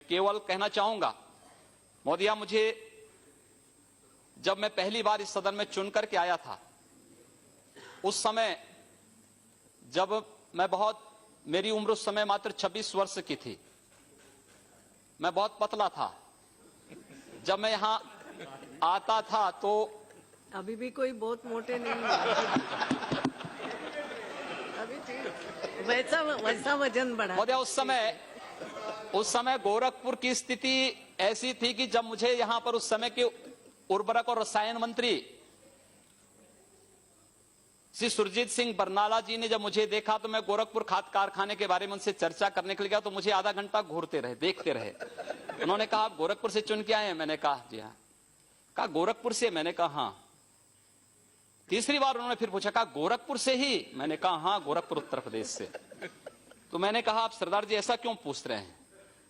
केवल कहना चाहूंगा, मोदिया, मुझे जब मैं पहली बार इस सदन में चुन करके आया था, उस समय जब मेरी उम्र उस समय मात्र 26 वर्ष की थी, मैं बहुत पतला था। जब मैं यहां आता था तो अभी भी कोई बहुत मोटे नहीं है। अभी ठीक वैसा वजन बढ़ा। मोदिया, उस समय गोरखपुर की स्थिति ऐसी थी कि जब मुझे यहां पर उस समय के उर्वरक और रसायन मंत्री श्री सुरजीत सिंह बरनाला जी ने जब मुझे देखा तो मैं गोरखपुर खाद कारखाने के बारे में उनसे चर्चा करने के लिए गया, तो मुझे आधा घंटा घूरते रहे, देखते रहे। उन्होंने कहा, आप गोरखपुर से चुन के आए हैं? मैंने कहा जी हाँ। कहा गोरखपुर से? मैंने कहा हाँ। तीसरी बार उन्होंने फिर पूछा, कहा गोरखपुर से ही? मैंने कहा हाँ, गोरखपुर उत्तर प्रदेश से। तो मैंने कहा, आप सरदार जी ऐसा क्यों पूछ रहे हैं?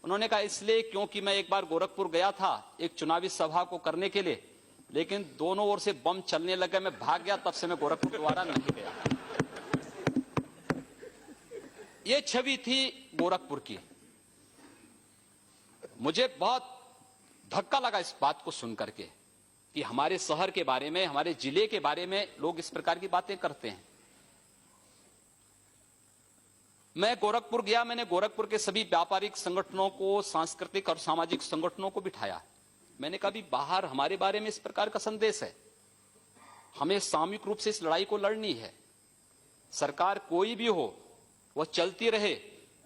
उन्होंने कहा, इसलिए क्योंकि मैं एक बार गोरखपुर गया था एक चुनावी सभा को करने के लिए, लेकिन दोनों ओर से बम चलने लगे, मैं भाग गया, तब से मैं गोरखपुर दोबारा नहीं गया। ये छवि थी गोरखपुर की। मुझे बहुत धक्का लगा इस बात को सुनकर के कि हमारे शहर के बारे में, हमारे जिले के बारे में लोग इस प्रकार की बातें करते हैं। मैं गोरखपुर गया, मैंने गोरखपुर के सभी व्यापारिक संगठनों को, सांस्कृतिक और सामाजिक संगठनों को बिठाया। मैंने कहा, भी बाहर हमारे बारे में इस प्रकार का संदेश है, हमें सामूहिक रूप से इस लड़ाई को लड़नी है। सरकार कोई भी हो वह चलती रहे,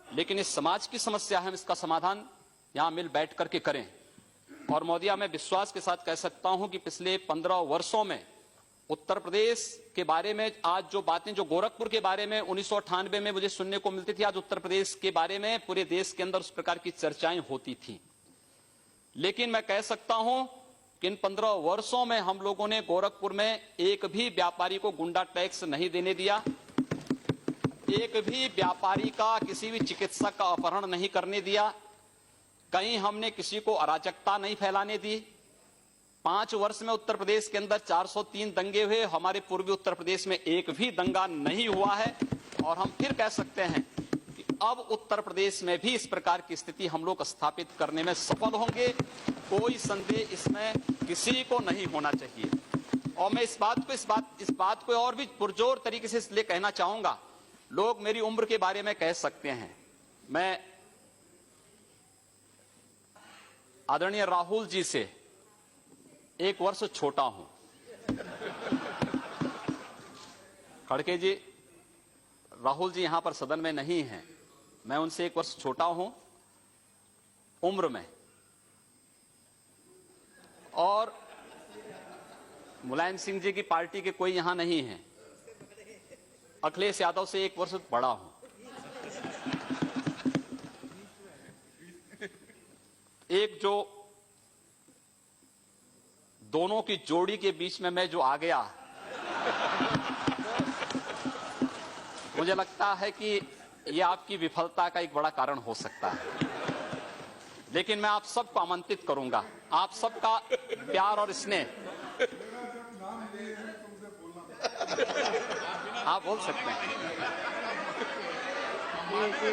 लेकिन इस समाज की समस्या है, हम इसका समाधान यहां मिल बैठ करके करें। और मोदिया, मैं विश्वास के साथ कह सकता हूं कि पिछले 15 वर्षों में उत्तर प्रदेश के बारे में आज जो बातें, जो गोरखपुर के बारे में 1998 में मुझे सुनने को मिलती थी, आज उत्तर प्रदेश के बारे में पूरे देश के अंदर उस प्रकार की चर्चाएं होती थी। लेकिन मैं कह सकता हूं कि इन 15 वर्षों में हम लोगों ने गोरखपुर में एक भी व्यापारी को गुंडा टैक्स नहीं देने दिया, एक भी व्यापारी का, किसी भी चिकित्सक का अपहरण नहीं करने दिया, कहीं हमने किसी को अराजकता नहीं फैलाने दी। 5 वर्ष में उत्तर प्रदेश के अंदर 403 दंगे हुए, हमारे पूर्वी उत्तर प्रदेश में एक भी दंगा नहीं हुआ है। और हम फिर कह सकते हैं कि अब उत्तर प्रदेश में भी इस प्रकार की स्थिति हम लोग स्थापित करने में सफल होंगे, कोई संदेह इसमें किसी को नहीं होना चाहिए। और मैं इस बात को और भी पुरजोर तरीके से इसलिए कहना चाहूंगा, लोग मेरी उम्र के बारे में कह सकते हैं, मैं आदरणीय राहुल जी से 1 वर्ष छोटा हूं। खड़के जी, राहुल जी यहां पर सदन में नहीं हैं, मैं उनसे 1 वर्ष छोटा हूं उम्र में। और मुलायम सिंह जी की पार्टी के कोई यहां नहीं है। अखिलेश यादव से 1 वर्ष बड़ा हूं। एक जो दोनों की जोड़ी के बीच में मैं जो आ गया, मुझे लगता है कि यह आपकी विफलता का एक बड़ा कारण हो सकता है। लेकिन मैं आप सबको आमंत्रित करूंगा, आप सबका प्यार और स्नेह। आप बोल सकते हैं।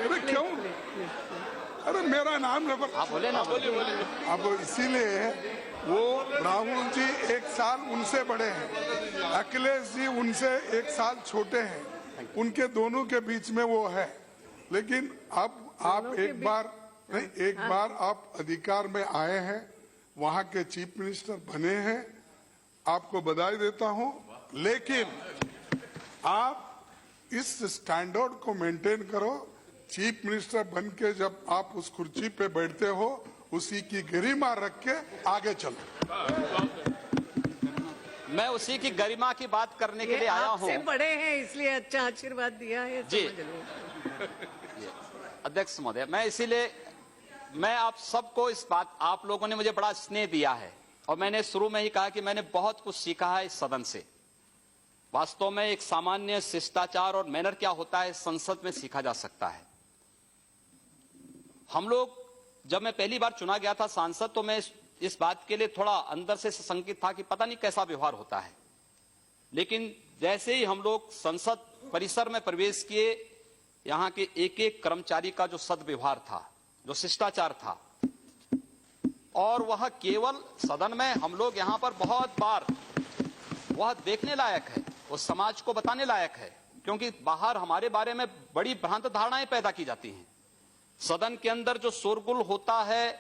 अरे क्यों? अरे मेरा नाम लेकर आप बोले ना। अब इसीलिए वो राहुल जी 1 साल उनसे बड़े हैं, अखिलेश जी उनसे 1 साल छोटे हैं, उनके दोनों के बीच में वो है। लेकिन अब आप एक बार आप अधिकार में आए हैं, वहां के चीफ मिनिस्टर बने हैं, आपको बधाई देता हूं। लेकिन आप इस स्टैंडर्ड को मेंटेन करो। चीफ मिनिस्टर बन के जब आप उस कुर्सी पे बैठते हो, उसी की गरिमा रख के आगे चलो। मैं उसी की गरिमा की बात करने के लिए आया हूं। आपसे बड़े हैं इसलिए अच्छा आशीर्वाद दिया है, जी अध्यक्ष महोदय, मैं आप सबको इस बात, आप लोगों ने मुझे बड़ा स्नेह दिया है और मैंने शुरू में ही कहा कि मैंने बहुत कुछ सीखा है इस सदन से। वास्तव में एक सामान्य शिष्टाचार और मैनर क्या होता है संसद में सीखा जा सकता है। हम लोग, जब मैं पहली बार चुना गया था सांसद, तो मैं इस बात के लिए थोड़ा अंदर से संकित था कि पता नहीं कैसा व्यवहार होता है। लेकिन जैसे ही हम लोग संसद परिसर में प्रवेश किए, यहाँ के एक एक कर्मचारी का जो सद्व्यवहार था, जो शिष्टाचार था, और वह केवल सदन में हम लोग यहाँ पर बहुत बार वह देखने लायक है, वो समाज को बताने लायक है, क्योंकि बाहर हमारे बारे में बड़ी भ्रांत धारणाएं पैदा की जाती हैं। सदन के अंदर जो शोरगुल होता है,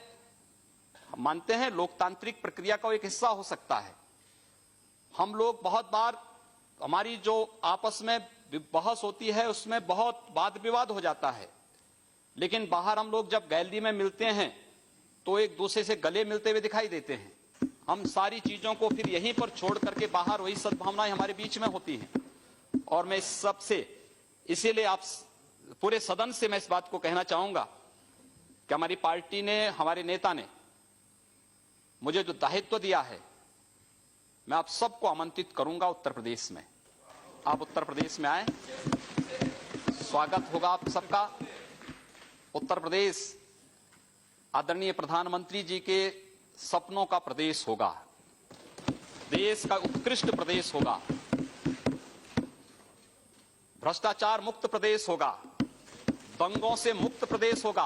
मानते हैं लोकतांत्रिक प्रक्रिया का एक हिस्सा हो सकता है। हम लोग बहुत बार हमारी जो आपस में बहस होती है उसमें बहुत वाद विवाद हो जाता है, लेकिन बाहर हम लोग जब गैलरी में मिलते हैं तो एक दूसरे से गले मिलते हुए दिखाई देते हैं। हम सारी चीजों को फिर यहीं पर छोड़ करके बाहर वही सद्भावनाएं हमारे बीच में होती हैं। और मैं इस सब से इसीलिए आप पूरे सदन से मैं इस बात को कहना चाहूंगा कि हमारी पार्टी ने, हमारे नेता ने मुझे जो दायित्व दिया है, मैं आप सबको आमंत्रित करूंगा उत्तर प्रदेश में। आप उत्तर प्रदेश में आए, स्वागत होगा आप सबका। उत्तर प्रदेश आदरणीय प्रधानमंत्री जी के सपनों का प्रदेश होगा, देश का उत्कृष्ट प्रदेश होगा, भ्रष्टाचार मुक्त प्रदेश होगा, दंगों से मुक्त प्रदेश होगा,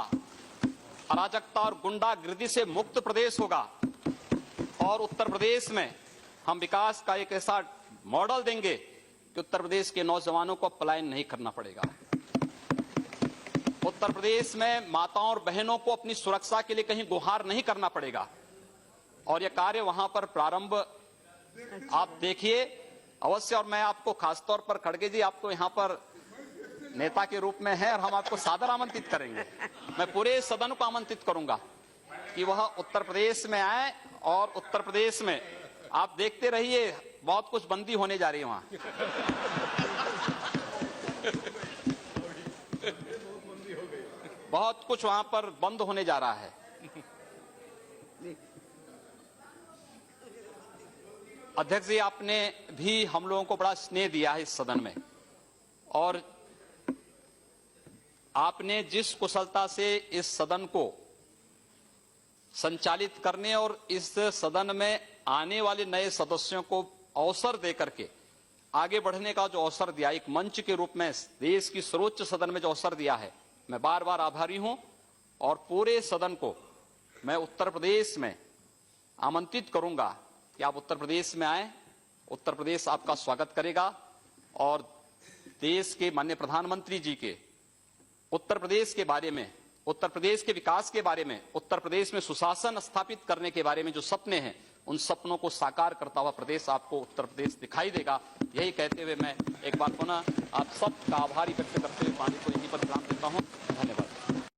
अराजकता और गुंडागिर्दी से मुक्त प्रदेश होगा। और उत्तर प्रदेश में हम विकास का एक ऐसा मॉडल देंगे कि उत्तर प्रदेश के नौजवानों को पलायन नहीं करना पड़ेगा। उत्तर प्रदेश में माताओं और बहनों को अपनी सुरक्षा के लिए कहीं गुहार नहीं करना पड़ेगा। और यह कार्य वहां पर प्रारंभ आप देखिए अवश्य। और मैं आपको खासतौर पर खड़गे जी, आप तो यहाँ पर नेता के रूप में हैं और हम आपको सादर आमंत्रित करेंगे। मैं पूरे सदन को आमंत्रित करूंगा कि वह उत्तर प्रदेश में आए और उत्तर प्रदेश में आप देखते रहिए, बहुत कुछ बंदी होने जा रही है वहां। बहुत कुछ वहां पर बंद होने जा रहा है। अध्यक्ष जी, आपने भी हम लोगों को बड़ा स्नेह दिया है इस सदन में, और आपने जिस कुशलता से इस सदन को संचालित करने और इस सदन में आने वाले नए सदस्यों को अवसर देकर के आगे बढ़ने का जो अवसर दिया, एक मंच के रूप में देश की सर्वोच्च सदन में जो अवसर दिया है, मैं बार बार आभारी हूं। और पूरे सदन को मैं उत्तर प्रदेश में आमंत्रित करूंगा कि आप उत्तर प्रदेश में आए। उत्तर प्रदेश आपका स्वागत करेगा और देश के माननीय प्रधानमंत्री जी के उत्तर प्रदेश के बारे में, उत्तर प्रदेश के विकास के बारे में, उत्तर प्रदेश में सुशासन स्थापित करने के बारे में जो सपने हैं, उन सपनों को साकार करता हुआ प्रदेश आपको उत्तर प्रदेश दिखाई देगा। यही कहते हुए मैं एक बार पुनः आप सबका आभारी व्यक्त करते हुए पानी को यहीं पर विराम देता हूं। धन्यवाद।